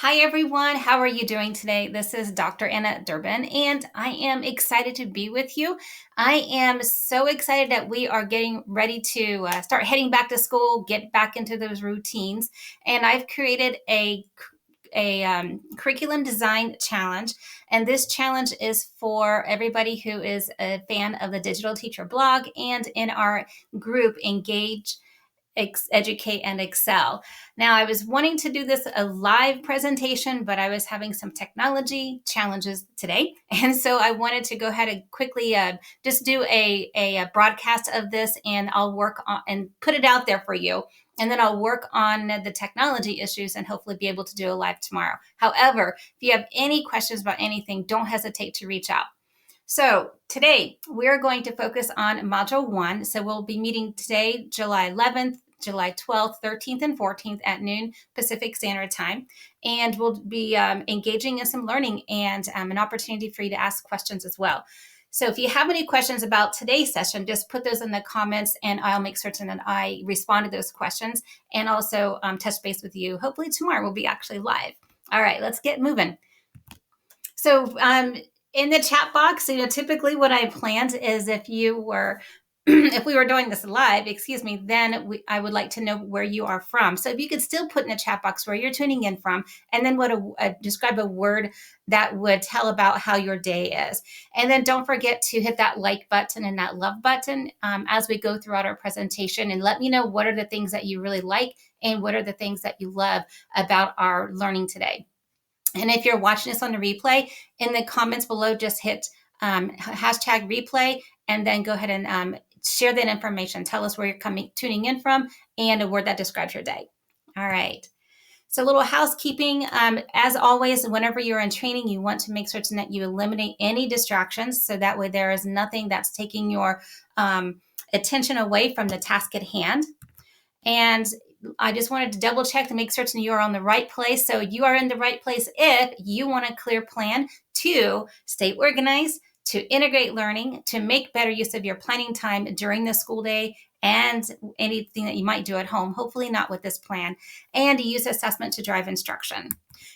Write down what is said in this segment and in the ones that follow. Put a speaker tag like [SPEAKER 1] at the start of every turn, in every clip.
[SPEAKER 1] Hi, everyone. How are you doing today? This is Dr. Annette Durbin, and I am excited to be with you. I am so excited that we are getting ready to start heading back to school, get back into those routines. And I've created a curriculum design challenge. And this challenge is for everybody who is a fan of the Digital Teacher blog and in our group, Engage, educate, and excel. Now, I was wanting to do this a live presentation, but I was having some technology challenges today. And so I wanted to go ahead and quickly just do a broadcast of this, and I'll work on and put it out there for you. And then I'll work on the technology issues and hopefully be able to do a live tomorrow. However, if you have any questions about anything, don't hesitate to reach out. So today we're going to focus on Module 1. So we'll be meeting today, July 11th, July 12th, 13th, and 14th at noon Pacific Standard Time. And we'll be engaging in some learning and an opportunity for you to ask questions as well. So if you have any questions about today's session, just put those in the comments and I'll make certain that I respond to those questions and also touch base with you. Hopefully tomorrow we'll be actually live. All right, let's get moving. So in the chat box, typically what I planned is if you were if we were doing this live, then I would like to know where you are from. So if you could still put in the chat box where you're tuning in from, and then describe a word that would tell about how your day is. And then don't forget to hit that like button and that love button as we go throughout our presentation, and let me know what are the things that you really like and what are the things that you love about our learning today. And if you're watching this on the replay, in the comments below, just hit hashtag replay and then go ahead and share that information. Tell us where you're tuning in from and a word that describes your day. All right. So a little housekeeping. As always, whenever you're in training, you want to make certain that you eliminate any distractions. So that way there is nothing that's taking your attention away from the task at hand. And I just wanted to double check to make certain you are on the right place. So you are in the right place if you want a clear plan to stay organized, to integrate learning, to make better use of your planning time during the school day and anything that you might do at home, hopefully not with this plan, and to use assessment to drive instruction.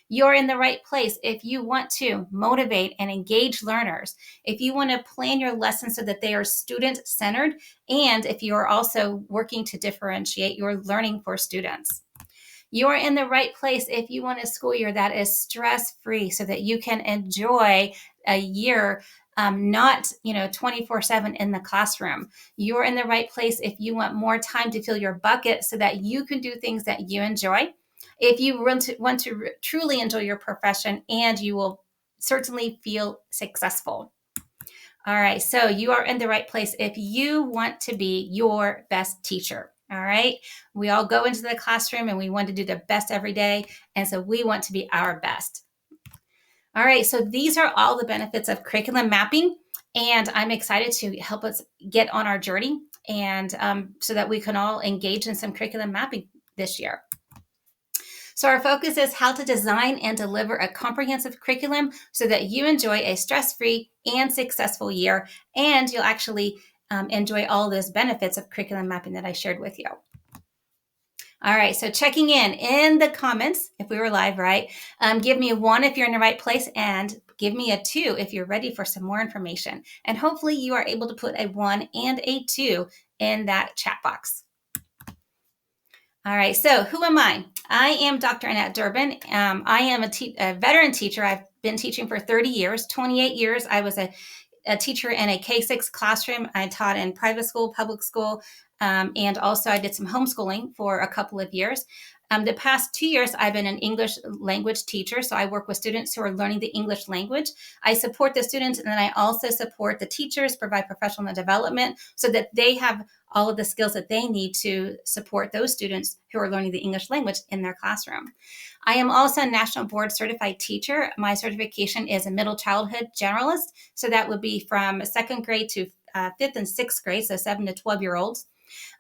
[SPEAKER 1] You're in the right place if you want to motivate and engage learners, if you want to plan your lessons so that they are student-centered, and if you are also working to differentiate your learning for students. You're in the right place if you want a school year that is stress-free so that you can enjoy a year not 24/7 in the classroom. You're in the right place if you want more time to fill your bucket so that you can do things that you enjoy. If you want to truly enjoy your profession, and you will certainly feel successful. All right, so you are in the right place if you want to be your best teacher. All right, we all go into the classroom and we want to do the best every day, and so we want to be our best. All right, so these are all the benefits of curriculum mapping, and I'm excited to help us get on our journey and so that we can all engage in some curriculum mapping this year. So our focus is how to design and deliver a comprehensive curriculum so that you enjoy a stress-free and successful year, and you'll actually enjoy all those benefits of curriculum mapping that I shared with you. All right, so checking in the comments, if we were live, right? Give me a 1 if you're in the right place, and give me a 2 if you're ready for some more information. And hopefully you are able to put a 1 and a 2 in that chat box. All right, so who am I? I am Dr. Annette Durbin. I am a veteran teacher. I've been teaching for 30 years, 28 years. I was a teacher in a K-6 classroom. I taught in private school, public school, and also I did some homeschooling for a couple of years. The past 2 years, I've been an English language teacher, so I work with students who are learning the English language. I support the students, and then I also support the teachers, provide professional development so that they have all of the skills that they need to support those students who are learning the English language in their classroom. I am also a National Board Certified Teacher. My certification is a middle childhood generalist, so that would be from 2nd grade to 5th and 6th grade, so 7 to 12-year-olds.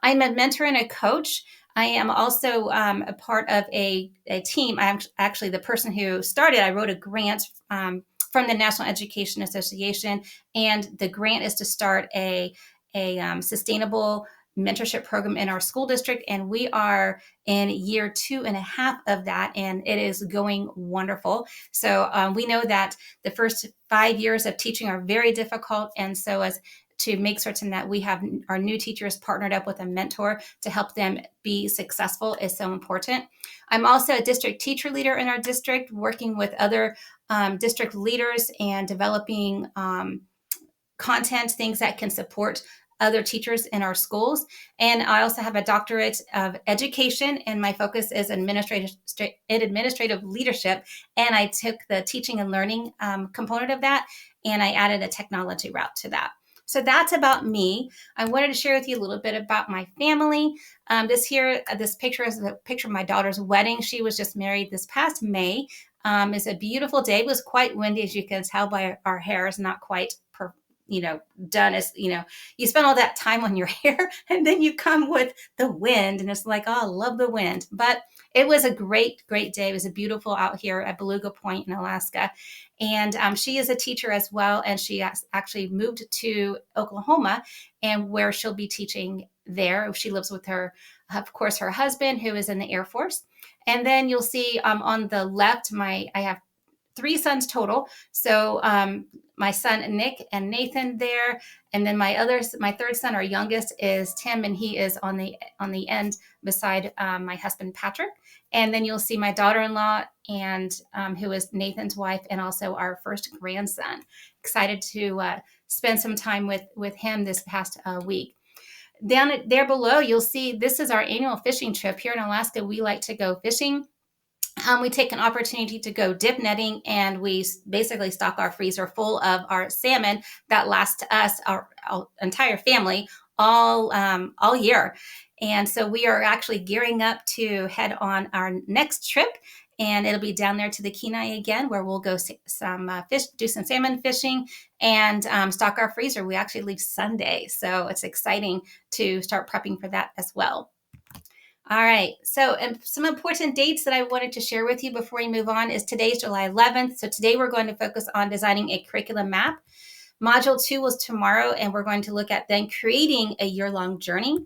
[SPEAKER 1] I'm a mentor and a coach. I am also a part of a team. I'm actually the person who started. I wrote a grant from the National Education Association, and the grant is to start a sustainable mentorship program in our school district, and we are in year 2.5 of that, and it is going wonderful. So we know that the first 5 years of teaching are very difficult, and so as to make certain that we have our new teachers partnered up with a mentor to help them be successful is so important. I'm also a district teacher leader in our district, working with other district leaders and developing content, things that can support other teachers in our schools. And I also have a doctorate of education, and my focus is administrative leadership. And I took the teaching and learning component of that, and I added a technology route to that. So that's about me. I wanted to share with you a little bit about my family. This picture is a picture of my daughter's wedding. She was just married this past May. It's a beautiful day. It was quite windy, as you can tell by our hair is not quite done. As you spend all that time on your hair, and then you come with the wind, and it's like, oh, I love the wind. But it was a great day. It was beautiful out here at Beluga Point in Alaska. And she is a teacher as well, and she actually moved to Oklahoma, and where she'll be teaching there. She lives with her, of course, her husband, who is in the Air Force. And then you'll see on the left, I have 3 sons total. So my son Nick and Nathan there, and then my third son, our youngest, is Tim, and he is on the end beside my husband Patrick. And then you'll see my daughter-in-law, and who is Nathan's wife, and also our first grandson. Excited to spend some time with him this past week. Down there below, you'll see this is our annual fishing trip. Here in Alaska, we like to go fishing. We take an opportunity to go dip netting, and we basically stock our freezer full of our salmon that lasts us, our entire family, all year. And so we are actually gearing up to head on our next trip, and it'll be down there to the Kenai again, where we'll go do some salmon fishing, and stock our freezer. We actually leave Sunday, so it's exciting to start prepping for that as well. All right, so some important dates that I wanted to share with you before we move on is today's July 11th. So today we're going to focus on designing a curriculum map. Module 2 was tomorrow, and we're going to look at then creating a year-long journey.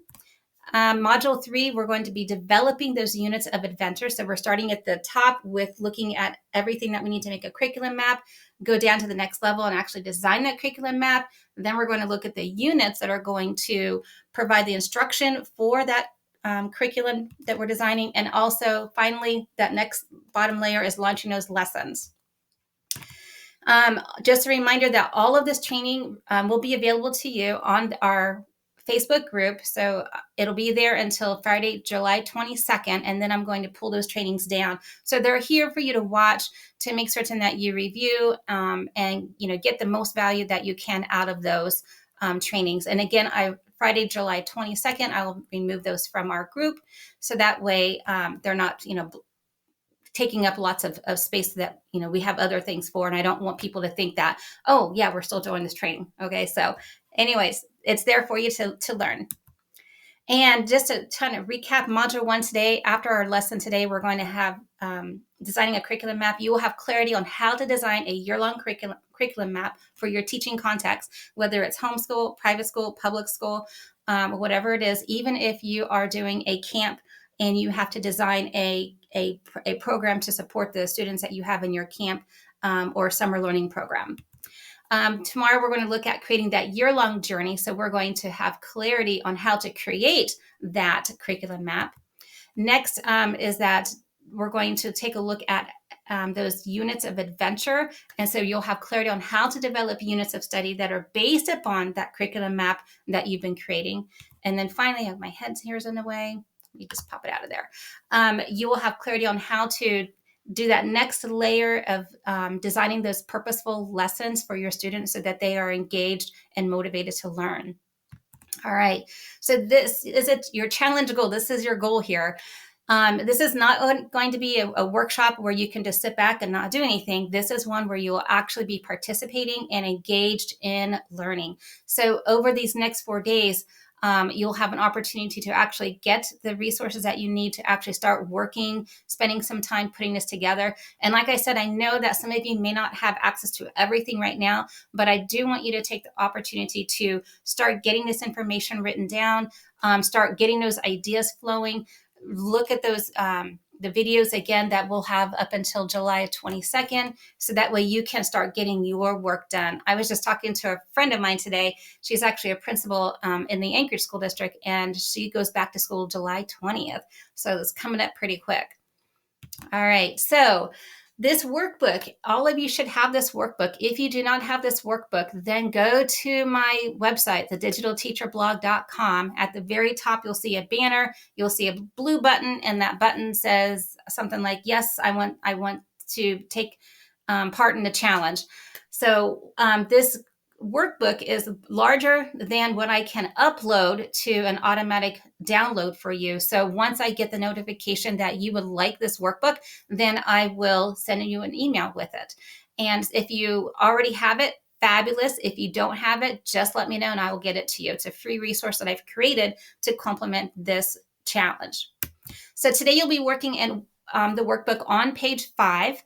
[SPEAKER 1] Module 3, we're going to be developing those units of adventure. So we're starting at the top with looking at everything that we need to make a curriculum map, go down to the next level and actually design that curriculum map. Then we're going to look at the units that are going to provide the instruction for that curriculum that we're designing. And also, finally, that next bottom layer is launching those lessons. Just a reminder that all of this training will be available to you on our Facebook group. So it'll be there until Friday, July 22nd, and then I'm going to pull those trainings down. So they're here for you to watch to make certain that you review and get the most value that you can out of those trainings. And again, Friday, July 22nd, I will remove those from our group, so that way they're not taking up lots of space that we have other things for, and I don't want people to think that, oh yeah, we're still doing this training. Okay, so anyways, it's there for you to learn. And just to kind of recap module 1 today, after our lesson today, we're going to have designing a curriculum map. You will have clarity on how to design a year-long curriculum map for your teaching context, whether it's homeschool, private school, public school, whatever it is. Even if you are doing a camp and you have to design a program to support the students that you have in your camp or summer learning program. Tomorrow, we're going to look at creating that year-long journey. So we're going to have clarity on how to create that curriculum map. Next is that we're going to take a look at those units of adventure. And so you'll have clarity on how to develop units of study that are based upon that curriculum map that you've been creating. And then finally, I have my head hairs in the way. You just pop it out of there. You will have clarity on how to do that next layer of designing those purposeful lessons for your students so that they are engaged and motivated to learn. All right, so this is your challenge goal. This is your goal here. This is not going to be a workshop where you can just sit back and not do anything. This is one where you will actually be participating and engaged in learning. So over these next 4 days, you'll have an opportunity to actually get the resources that you need to actually start working, spending some time putting this together. And like I said, I know that some of you may not have access to everything right now, but I do want you to take the opportunity to start getting this information written down. start getting those ideas flowing. Look at those the videos again that we'll have up until July 22nd, so that way you can start getting your work done. I was just talking to a friend of mine today. She's actually a principal in the Anchorage School District, and she goes back to school July 20th. So it's coming up pretty quick. All right, so this workbook, all of you should have this workbook. If you do not have this workbook, then go to my website, thedigitalteacherblog.com. At the very top, you'll see a banner. You'll see a blue button, and that button says something like, yes, I want to take part in the challenge. So this workbook is larger than what I can upload to an automatic download for you. So once I get the notification that you would like this workbook, then I will send you an email with it. And if you already have it, fabulous. If you don't have it, just let me know and I will get it to you. It's a free resource that I've created to complement this challenge. So today you'll be working in the workbook on page 5.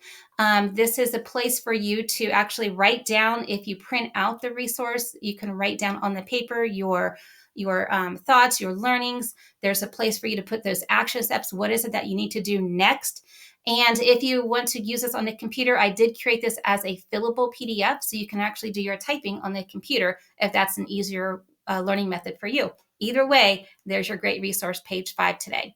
[SPEAKER 1] This is a place for you to actually write down. If you print out the resource, you can write down on the paper your thoughts, your learnings. There's a place for you to put those action steps. What is it that you need to do next? And if you want to use this on the computer, I did create this as a fillable PDF, so you can actually do your typing on the computer if that's an easier learning method for you. Either way, there's your great resource, page 5 today.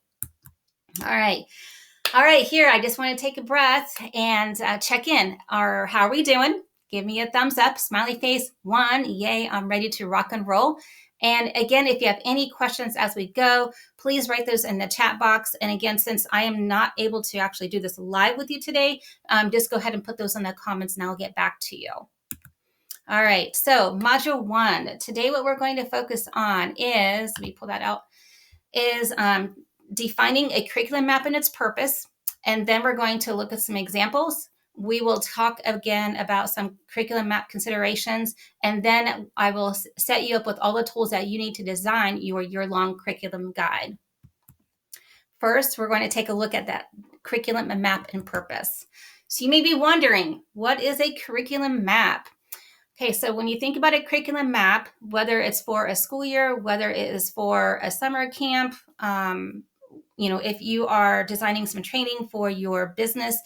[SPEAKER 1] All right, here, I just want to take a breath and check in. How are we doing? Give me a thumbs up, smiley face, 1, yay, I'm ready to rock and roll. And again, if you have any questions as we go, please write those in the chat box. And again, since I am not able to actually do this live with you today, just go ahead and put those in the comments and I'll get back to you. All right, so module 1. Today, what we're going to focus on is, let me pull that out, is defining a curriculum map and its purpose. And then we're going to look at some examples. We will talk again about some curriculum map considerations, and then I will set you up with all the tools that you need to design your year-long curriculum guide. First, we're going to take a look at that curriculum map and purpose. So you may be wondering, what is a curriculum map? Okay, so when you think about a curriculum map, whether it's for a school year, whether it is for a summer camp, if you are designing some training for your business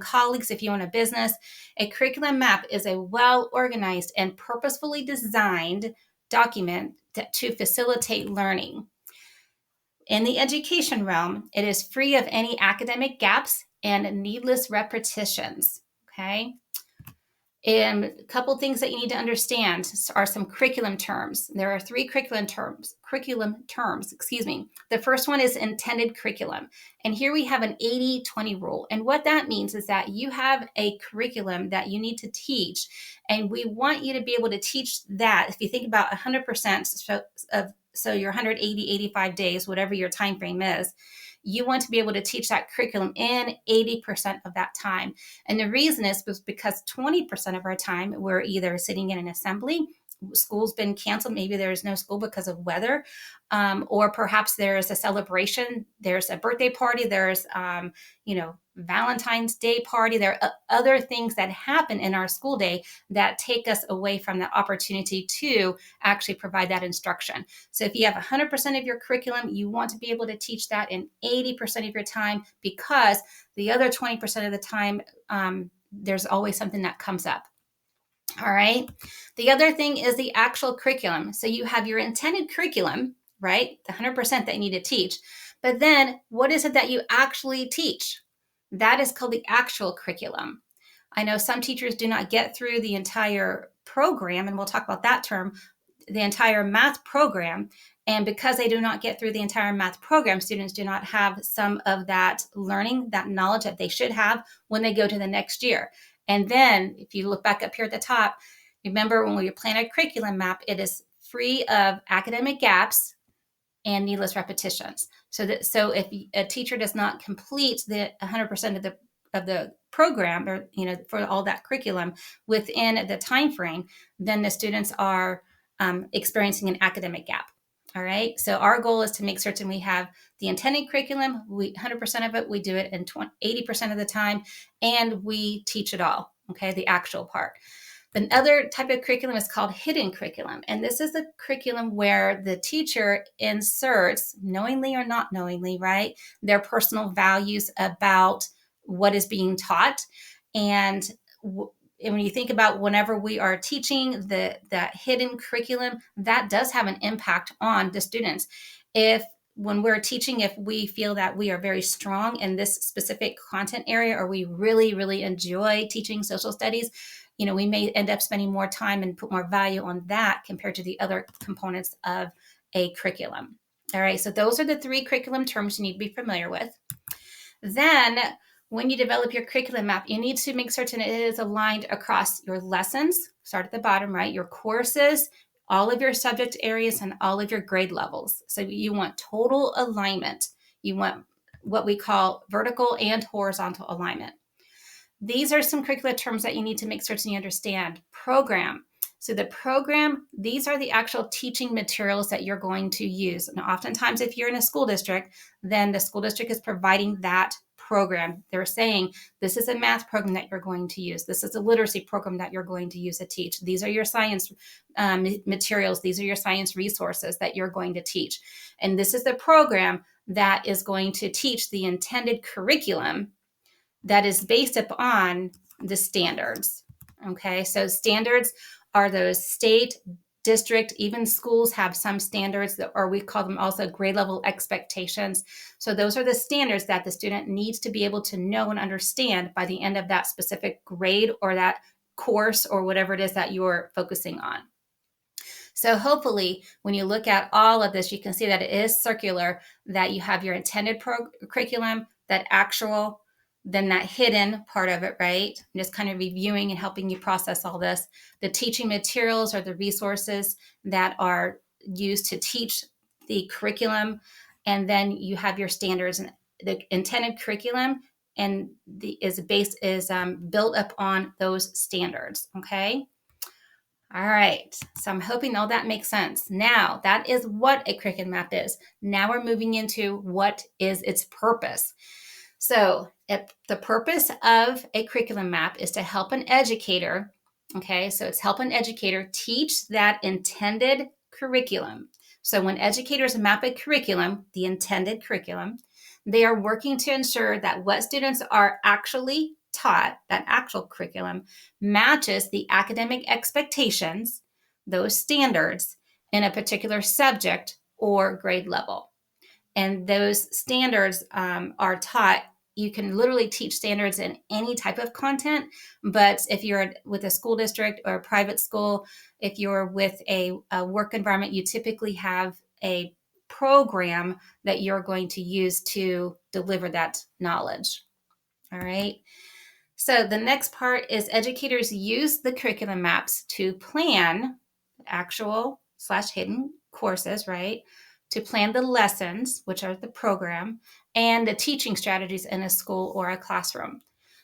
[SPEAKER 1] colleagues, if you own a business, a curriculum map is a well-organized and purposefully designed document to facilitate learning. In the education realm, it is free of any academic gaps and needless repetitions, okay? And a couple things that you need to understand are some curriculum terms. There are 3 curriculum terms, The first one is intended curriculum. And here we have an 80-20 rule. And what that means is that you have a curriculum that you need to teach, and we want you to be able to teach that. If you think about 100% so your 180, 85 days, whatever your time frame is, you want to be able to teach that curriculum in 80% of that time. And the reason is because 20% of our time, we're either sitting in an assembly, school's been canceled, maybe there's no school because of weather, or perhaps there's a celebration, there's a birthday party, there's, Valentine's Day party. There are other things that happen in our school day that take us away from the opportunity to actually provide that instruction. So if you have 100% of your curriculum, you want to be able to teach that in 80% of your time, because the other 20% of the time, there's always something that comes up. All right. The other thing is the actual curriculum. So you have your intended curriculum, right? The 100% that you need to teach. But then what is it that you actually teach? That is called the actual curriculum. I know some teachers do not get through the entire program, and we'll talk about that term, the entire math program. And because they do not get through the entire math program, students do not have some of that learning, that knowledge that they should have when they go to the next year. And then if you look back up here at the top, remember when we plan a curriculum map, it is free of academic gaps and needless repetitions. So if a teacher does not complete the 100% of the program, or for all that curriculum within the time frame, then the students are experiencing an academic gap. All right. So our goal is to make certain we have the intended curriculum. 100% of it, we do it in 80% of the time, and we teach it all. Okay. The actual part. Another type of curriculum is called hidden curriculum. And this is a curriculum where the teacher inserts, knowingly or not knowingly, right, their personal values about what is being taught. And when you think about whenever we are teaching that hidden curriculum, that does have an impact on the students. When we're teaching, if we feel that we are very strong in this specific content area, or we really, really enjoy teaching social studies, we may end up spending more time and put more value on that compared to the other components of a curriculum. All right, so those are the 3 curriculum terms you need to be familiar with. Then when you develop your curriculum map, you need to make certain it is aligned across your lessons, start at the bottom, right? Your courses, all of your subject areas, and all of your grade levels. So you want total alignment. You want what we call vertical and horizontal alignment. These are some curricular terms that you need to make certain you understand. Program. So the program, these are the actual teaching materials that you're going to use. And oftentimes, if you're in a school district, then the school district is providing that program. They're saying, this is a math program that you're going to use. This is a literacy program that you're going to use to teach. These are your science materials. These are your science resources that you're going to teach. And this is the program that is going to teach the intended curriculum that is based upon the standards. Okay, so standards are those state, district, even schools have some standards that, or we call them also grade level expectations. So those are the standards that the student needs to be able to know and understand by the end of that specific grade or that course or whatever it is that you're focusing on. So hopefully, when you look at all of this, you can see that it is circular, that you have your intended curriculum, that actual, then that hidden part of it, right? I'm just kind of reviewing and helping you process all this. The teaching materials are the resources that are used to teach the curriculum. And then you have your standards, and the intended curriculum and is built up on those standards, okay? All right, so I'm hoping all that makes sense. Now, that is what a curriculum map is. Now we're moving into what is its purpose. So the purpose of a curriculum map is to help an educator, okay, so it's help an educator teach that intended curriculum. So when educators map a curriculum, the intended curriculum, they are working to ensure that what students are actually taught, that actual curriculum, matches the academic expectations, those standards, in a particular subject or grade level. And those standards are taught. You can literally teach standards in any type of content, but if you're with a school district or a private school, if you're with a work environment, you typically have a program that you're going to use to deliver that knowledge. All right. So the next part is educators use the curriculum maps to plan actual / hidden courses, right? To plan the lessons, which are the program, and the teaching strategies in a school or a classroom.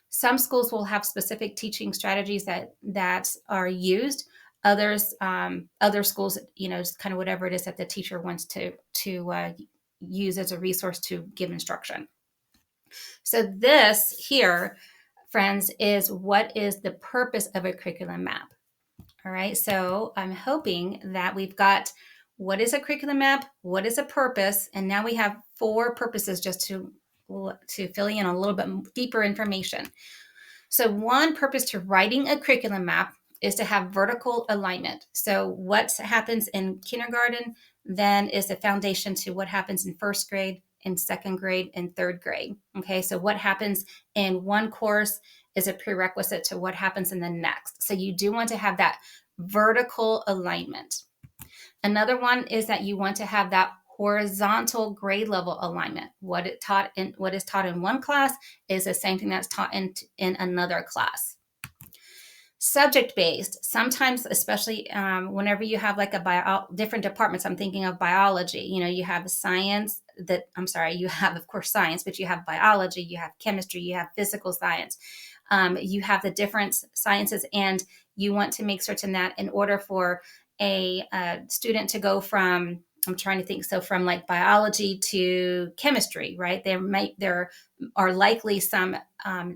[SPEAKER 1] Some schools will have specific teaching strategies that are used. Other schools, just kind of whatever it is that the teacher wants to use as a resource to give instruction. So this here, friends, is what is the purpose of a curriculum map. All right, so I'm hoping that we've got what is a curriculum map, what is a purpose, and now we have 4 purposes just to fill you in a little bit deeper information. So one purpose to writing a curriculum map is to have vertical alignment. So what happens in kindergarten then is the foundation to what happens in first grade, in second grade, and third grade. Okay, so what happens in one course is a prerequisite to what happens in the next. So you do want to have that vertical alignment. Another one is that you want to have that horizontal grade level alignment. What is taught in one class is the same thing that's taught in another class. Subject-based, sometimes, especially whenever you have like different departments, I'm thinking of biology, you have science you have, of course, science, but you have biology, you have chemistry, you have physical science, you have the different sciences, and you want to make certain that in order for a student to go from, I'm trying to think, so from like biology to chemistry, right? There are likely some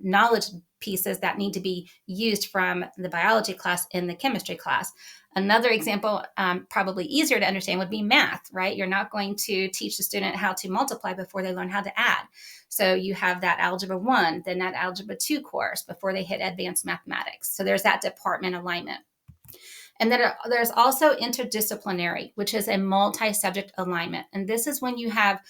[SPEAKER 1] knowledge pieces that need to be used from the biology class in the chemistry class. Another example, probably easier to understand, would be math, right? You're not going to teach the student how to multiply before they learn how to add. So you have that Algebra 1, then that Algebra 2 course before they hit advanced mathematics. So there's that department alignment. And then there's also interdisciplinary, which is a multi-subject alignment. And this is when you have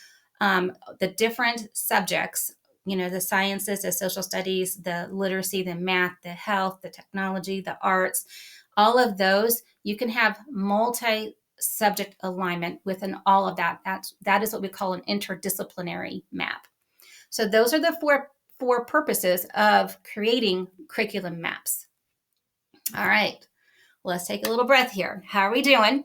[SPEAKER 1] the different subjects, the sciences, the social studies, the literacy, the math, the health, the technology, the arts, all of those, you can have multi-subject alignment within all of that. That is what we call an interdisciplinary map. So those are the four purposes of creating curriculum maps. All right. Let's take a little breath here. How are we doing?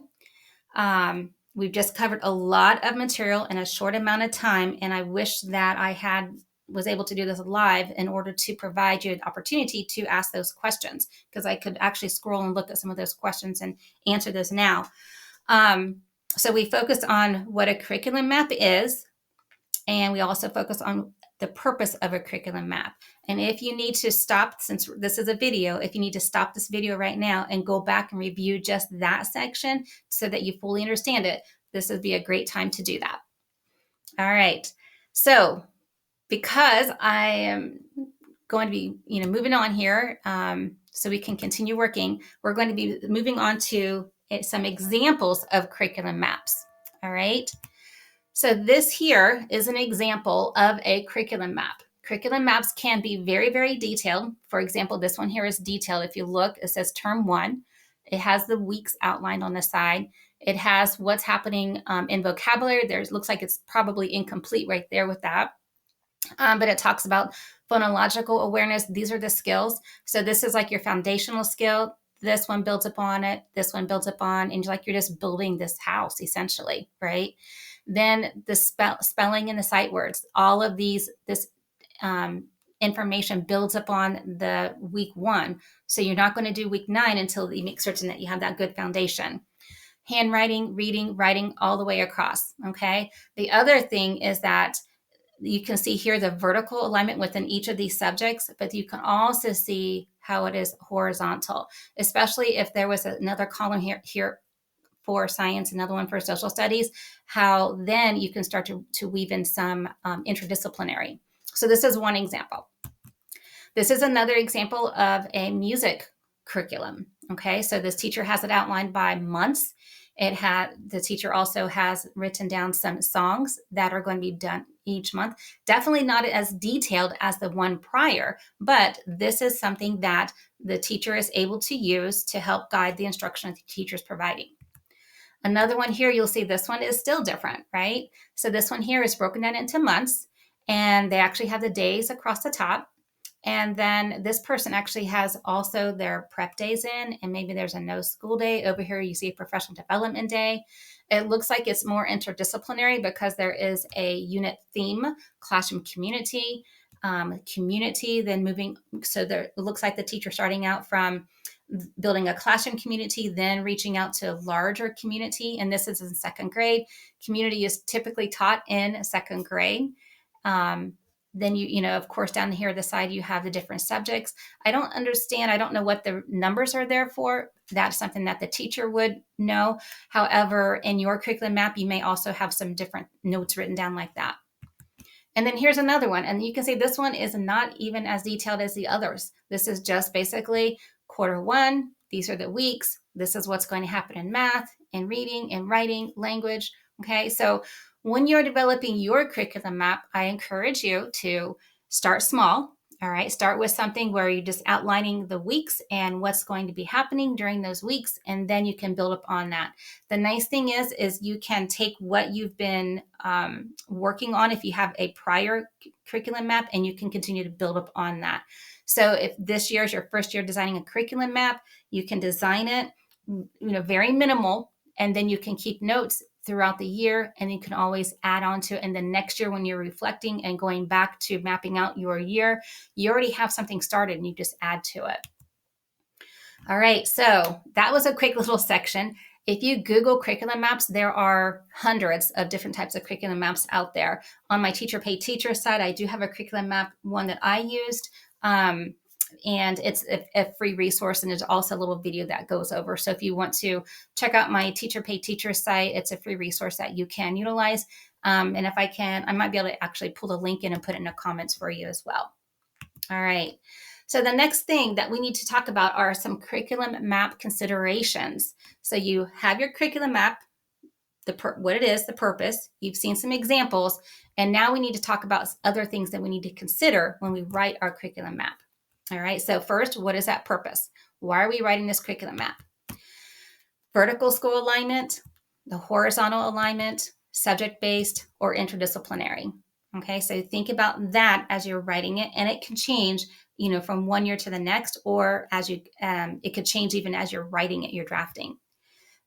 [SPEAKER 1] We've just covered a lot of material in a short amount of time, and I wish that I was able to do this live in order to provide you an opportunity to ask those questions, because I could actually scroll and look at some of those questions and answer this now. So we focused on what a curriculum map is, and we also focus on the purpose of a curriculum map. And if you need to stop, since this is a video, if you need to stop this video right now and go back and review just that section so that you fully understand it, this would be a great time to do that. All right. So because I am going to be, moving on here, so we can continue working, we're going to be moving on to some examples of curriculum maps. All right. So this here is an example of a curriculum map. Curriculum maps can be very, very detailed. For example, this one here is detailed. If you look, it says term 1. It has the weeks outlined on the side. It has what's happening in vocabulary. Looks like it's probably incomplete right there with that. But it talks about phonological awareness. These are the skills. So this is like your foundational skill. This one builds upon it. This one builds upon, and you're just building this house essentially, right? Then the spelling and the sight words, all of this information builds upon the week 1. So you're not going to do week 9 until you make certain that you have that good foundation. Handwriting, reading, writing, all the way across. Okay. The other thing is that you can see here the vertical alignment within each of these subjects, but you can also see how it is horizontal, especially if there was another column here for science, another one for social studies, how then you can start to weave in some interdisciplinary. So this is one example. This is another example of a music curriculum. Okay, so this teacher has it outlined by months. The teacher also has written down some songs that are going to be done each month. Definitely not as detailed as the one prior, but this is something that the teacher is able to use to help guide the instruction that the teacher is providing. Another one here, you'll see this one is still different, right? So this one here is broken down into months, and they actually have the days across the top. And then this person actually has also their prep days in, and maybe there's a no school day. Over here, you see a professional development day. It looks like it's more interdisciplinary because there is a unit theme, classroom community, then moving. So it looks like the teacher starting out from building a classroom community, then reaching out to a larger community. And this is in 2nd grade. Community is typically taught in 2nd grade. Then of course, down here the side, you have the different subjects. I don't know what the numbers are there for. That's something that the teacher would know. However, in your curriculum map, you may also have some different notes written down like that. And then here's another one. And you can see this one is not even as detailed as the others. This is just basically quarter 1. These are the weeks. This is what's going to happen in math, in reading, in writing, language. Okay, so when you're developing your curriculum map, I encourage you to start small. All right, start with something where you're just outlining the weeks and what's going to be happening during those weeks, and then you can build up on that. The nice thing is you can take what you've been working on if you have a prior curriculum map, and you can continue to build up on that. So if this year is your first year designing a curriculum map, you can design it, very minimal, and then you can keep notes throughout the year, and you can always add on to it. And then next year, when you're reflecting and going back to mapping out your year, you already have something started and you just add to it. All right, so that was a quick little section. If you Google curriculum maps, there are hundreds of different types of curriculum maps out there. On my Teacher Pay Teacher site, I do have a curriculum map, one that I used. and it's a free resource, and there's also a little video that goes over. So if you want to check out my Teacher Pay Teacher site, it's a free resource that you can utilize. And if I can, I might be able to actually pull the link in and put it in the comments for you as well. All right. So the next thing that we need to talk about are some curriculum map considerations. So you have your curriculum map, what it is, the purpose. You've seen some examples, and now we need to talk about other things that we need to consider when we write our curriculum map. All right. So first, what is that purpose? Why are we writing this curriculum map? Vertical school alignment, the horizontal alignment, subject-based, or interdisciplinary. Okay, so think about that as you're writing it, and it can change, from one year to the next, or as it could change even as you're writing it, you're drafting.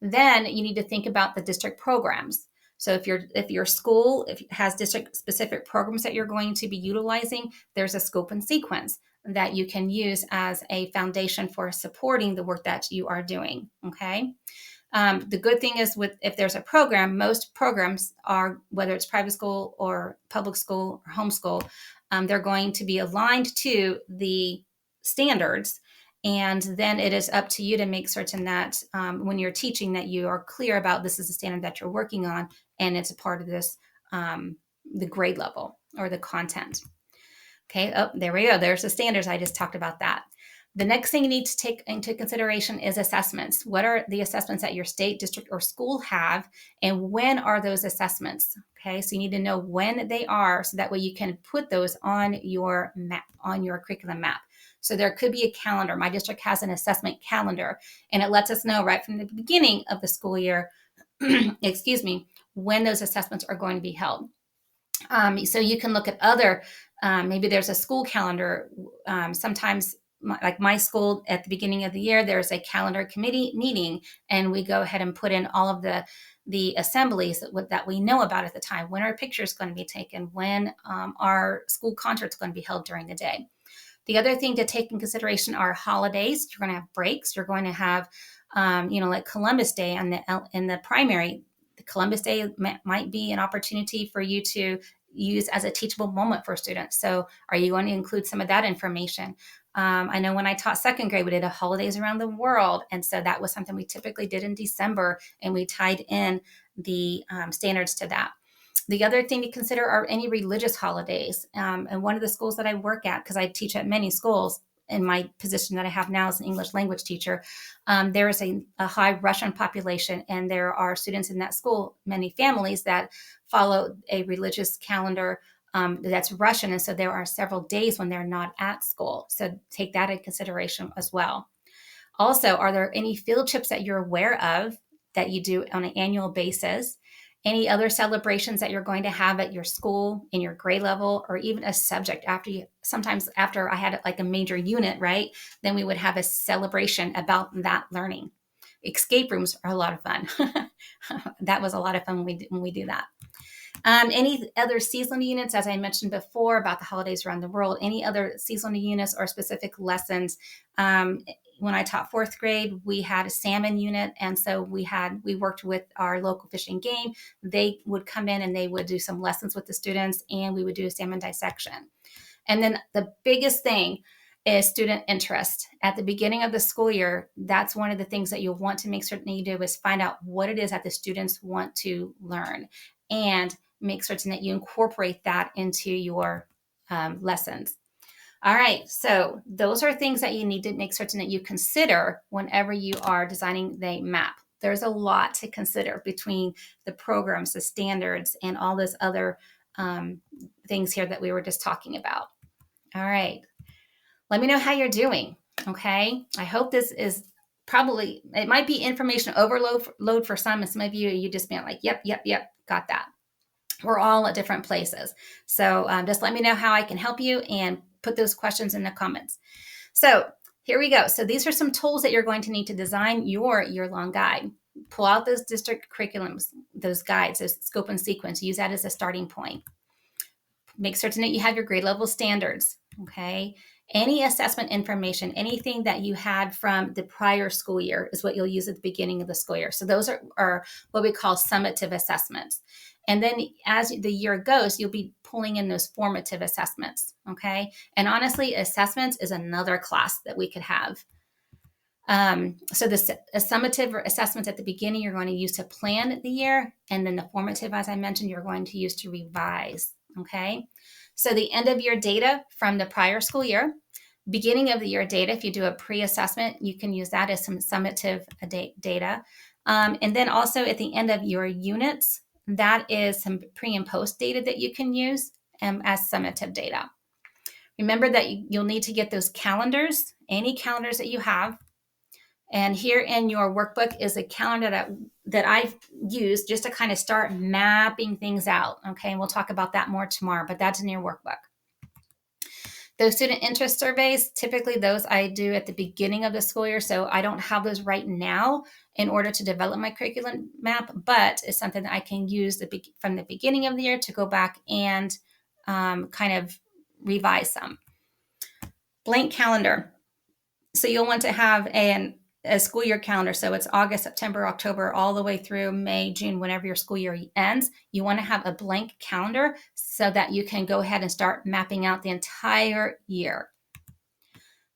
[SPEAKER 1] Then you need to think about the district programs. So if your school has district specific programs that you're going to be utilizing, there's a scope and sequence that you can use as a foundation for supporting the work that you are doing. Okay. The good thing is if there's a program, most programs are, whether it's private school or public school or homeschool, they're going to be aligned to the standards. And then it is up to you to make certain that when you're teaching that you are clear about this is the standard that you're working on, and it's a part of this, the grade level or the content. Okay, there we go. There's the standards. I just talked about that. The next thing you need to take into consideration is assessments. What are the assessments that your state, district, or school have, and when are those assessments? Okay, so you need to know when they are, so that way you can put those on your map, on your curriculum map. So there could be a calendar. My district has an assessment calendar, and it lets us know right from the beginning of the school year, excuse me, when those assessments are going to be held. So you can look at other, maybe there's a school calendar. Sometimes, like my school, at the beginning of the year, there's a calendar committee meeting, and we go ahead and put in all of the assemblies that we know about at the time. When are pictures going to be taken? When our school concert's going to be held during the day? The other thing to take in consideration are holidays. You're going to have breaks. You're going to have, like Columbus Day in the primary. Columbus Day might be an opportunity for you to use as a teachable moment for students. So are you going to include some of that information? I know when I taught second grade, we did a holidays around the world. And so that was something we typically did in December, and we tied in the standards to that. The other thing to consider are any religious holidays. And one of the schools that I work at, because I teach at many schools, in my position that I have now as an English language teacher, there is a high Russian population, and there are students in that school, many families that follow a religious calendar that's Russian. And so there are several days when they're not at school. So take that into consideration as well. Also, are there any field trips that you're aware of that you do on an annual basis? Any other celebrations that you're going to have at your school, in your grade level, or even a subject sometimes after I had like a major unit, right? Then we would have a celebration about that learning. Escape rooms are a lot of fun. That was a lot of fun when we do that. Any other seasonal units, as I mentioned before about the holidays around the world, any other seasonal units or specific lessons? When I taught fourth grade, we had a salmon unit. And so we worked with our local Fish and Game. They would come in and they would do some lessons with the students, and we would do a salmon dissection. And then the biggest thing is student interest. At the beginning of the school year, that's one of the things that you'll want to make certain you do, is find out what it is that the students want to learn, and make certain that you incorporate that into your lessons. All right, so those are things that you need to make certain that you consider whenever you are designing the map. There's a lot to consider between the programs, the standards, and all those other things here that we were just talking about. All right, let me know how you're doing, okay? I hope this is it might be information overload for some, and some of you just been like, yep, got that. We're all at different places. So just let me know how I can help you, and put those questions in the comments. So here we go. So these are some tools that you're going to need to design your year-long guide. Pull out those district curriculums, those guides, those scope and sequence. Use that as a starting point. Make certain that you have your grade level standards, okay? Any assessment information, anything that you had from the prior school year is what you'll use at the beginning of the school year. So those are what we call summative assessments. And then as the year goes, you'll be pulling in those formative assessments. Okay. And honestly, assessments is another class that we could have. So the summative assessments at the beginning, you're going to use to plan the year. And then the formative, as I mentioned, you're going to use to revise. Okay. So the end of year data from the prior school year, beginning of the year data, if you do a pre-assessment, you can use that as some summative data. And then also at the end of your units, that is some pre and post data that you can use as summative data. Remember that you'll need to get those calendars, any calendars that you have. And here in your workbook is a calendar that I've used just to kind of start mapping things out. Okay, and we'll talk about that more tomorrow, but that's in your workbook. Those student interest surveys, typically those I do at the beginning of the school year, so I don't have those right now in order to develop my curriculum map, but it's something that I can use from the beginning of the year to go back and kind of revise some. Blank calendar. So you'll want to have a school year calendar. So it's August, September, October, all the way through May, June, whenever your school year ends. You want to have a blank calendar so that you can go ahead and start mapping out the entire year.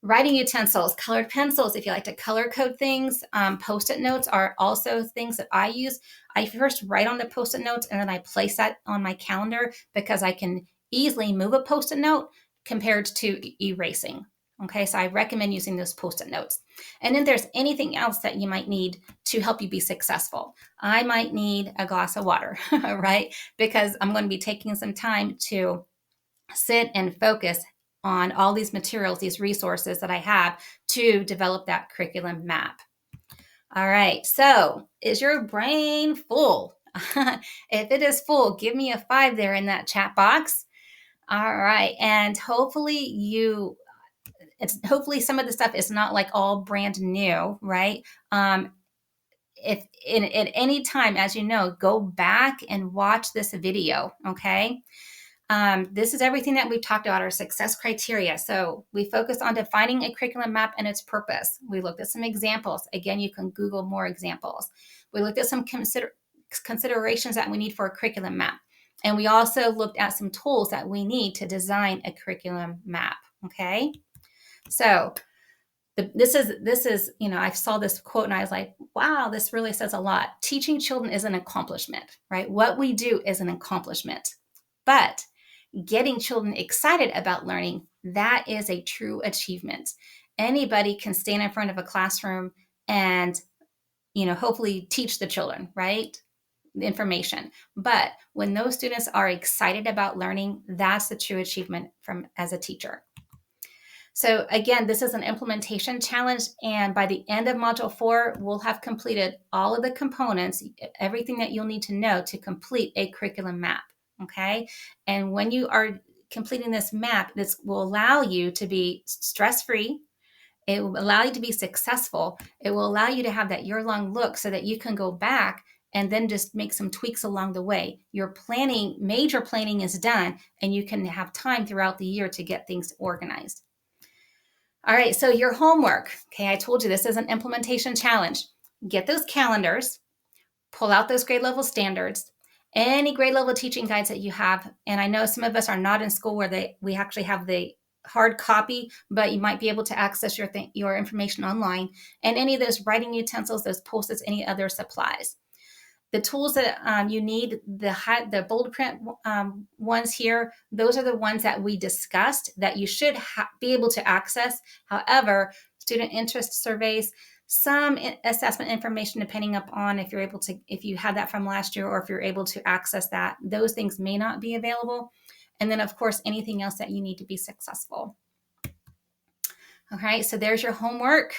[SPEAKER 1] Writing utensils, colored pencils, if you like to color code things. Post-it notes are also things that I use. I first write on the post-it notes and then I place that on my calendar because I can easily move a post-it note compared to erasing. Okay, so I recommend using those Post-it notes. And then there's anything else that you might need to help you be successful. I might need a glass of water, right? Because I'm going to be taking some time to sit and focus on all these materials, these resources that I have to develop that curriculum map. All right, so is your brain full? If it is full, give me a 5 there in that chat box. All right, and hopefully some of the stuff is not like all brand new, right? If at any time, as you know, go back and watch this video, okay? This is everything that we've talked about, our success criteria. So we focused on defining a curriculum map and its purpose. We looked at some examples. Again, you can Google more examples. We looked at some considerations that we need for a curriculum map. And we also looked at some tools that we need to design a curriculum map, okay? So this is, I saw this quote and I was like, wow, this really says a lot. Teaching children is an accomplishment, right? What we do is an accomplishment. But getting children excited about learning, that is a true achievement. Anybody can stand in front of a classroom and, hopefully teach the children, right? The information. But when those students are excited about learning, that's the true achievement as a teacher. So again, this is an implementation challenge. And by the end of Module 4, we'll have completed all of the components, everything that you'll need to know to complete a curriculum map. Okay. And when you are completing this map, this will allow you to be stress-free. It will allow you to be successful. It will allow you to have that year-long look so that you can go back and then just make some tweaks along the way. Your major planning is done, and you can have time throughout the year to get things organized. All right, so your homework. Okay, I told you this is an implementation challenge. Get those calendars, pull out those grade level standards, any grade level teaching guides that you have. And I know some of us are not in school where we actually have the hard copy, but you might be able to access your information online. And any of those writing utensils, those Post-its, any other supplies. The tools that you need, the bold print ones here, those are the ones that we discussed that you should be able to access. However, student interest surveys, some assessment information, depending upon if you had that from last year or if you're able to access that, those things may not be available. And then, of course, anything else that you need to be successful. Okay, so there's your homework.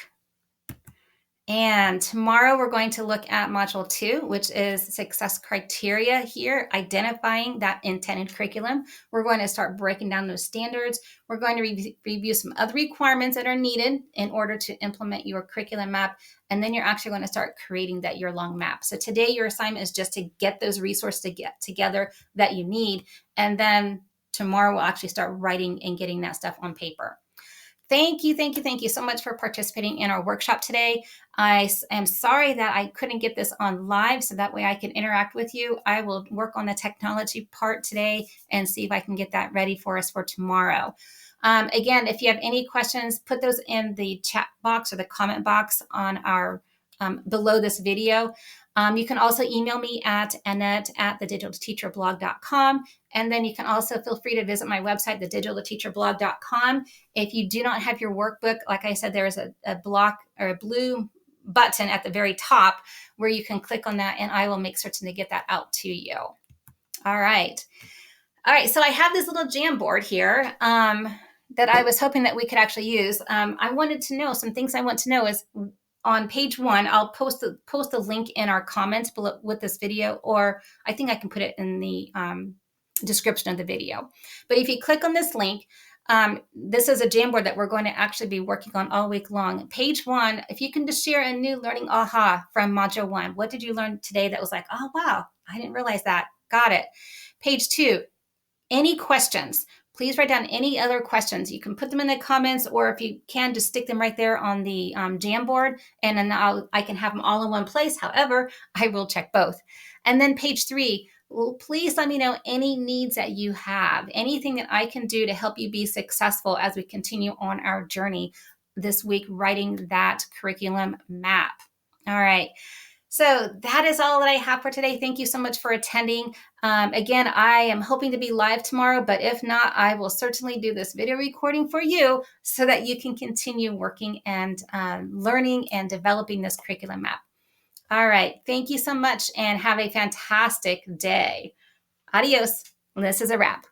[SPEAKER 1] And tomorrow we're going to look at Module 2, which is success criteria here, identifying that intended curriculum. We're going to start breaking down those standards. We're going to review some other requirements that are needed in order to implement your curriculum map. And then you're actually going to start creating that year-long map. So today your assignment is just to get those resources together that you need. And then tomorrow we'll actually start writing and getting that stuff on paper. Thank you, thank you, thank you so much for participating in our workshop today. I am sorry that I couldn't get this on live so that way I can interact with you. I will work on the technology part today and see if I can get that ready for us for tomorrow. Again, if you have any questions, put those in the chat box or the comment box on our below this video. You can also email me at annette@thedigitalteacherblog.com. And then you can also feel free to visit my website, thedigitalteacherblog.com. If you do not have your workbook, like I said, there is a block or a blue button at the very top where you can click on that, and I will make certain to get that out to you. All right. All right, so I have this little Jamboard here that I was hoping that we could actually use. I wanted to know some things I want to know is on page 1, I'll post the link in our comments below with this video, or I think I can put it in the description of the video. But if you click on this link, this is a Jamboard that we're going to actually be working on all week long. Page 1, if you can just share a new learning aha from Module 1. What did you learn today that was like, oh, wow, I didn't realize that. Got it. Page 2, any questions? Please write down any other questions. You can put them in the comments, or if you can, just stick them right there on the Jamboard, and then I can have them all in one place. However, I will check both. And then page 3, please let me know any needs that you have, anything that I can do to help you be successful as we continue on our journey this week, writing that curriculum map. All right. So that is all that I have for today. Thank you so much for attending. Again, I am hoping to be live tomorrow, but if not, I will certainly do this video recording for you so that you can continue working and learning and developing this curriculum map. All right. Thank you so much and have a fantastic day. Adios. This is a wrap.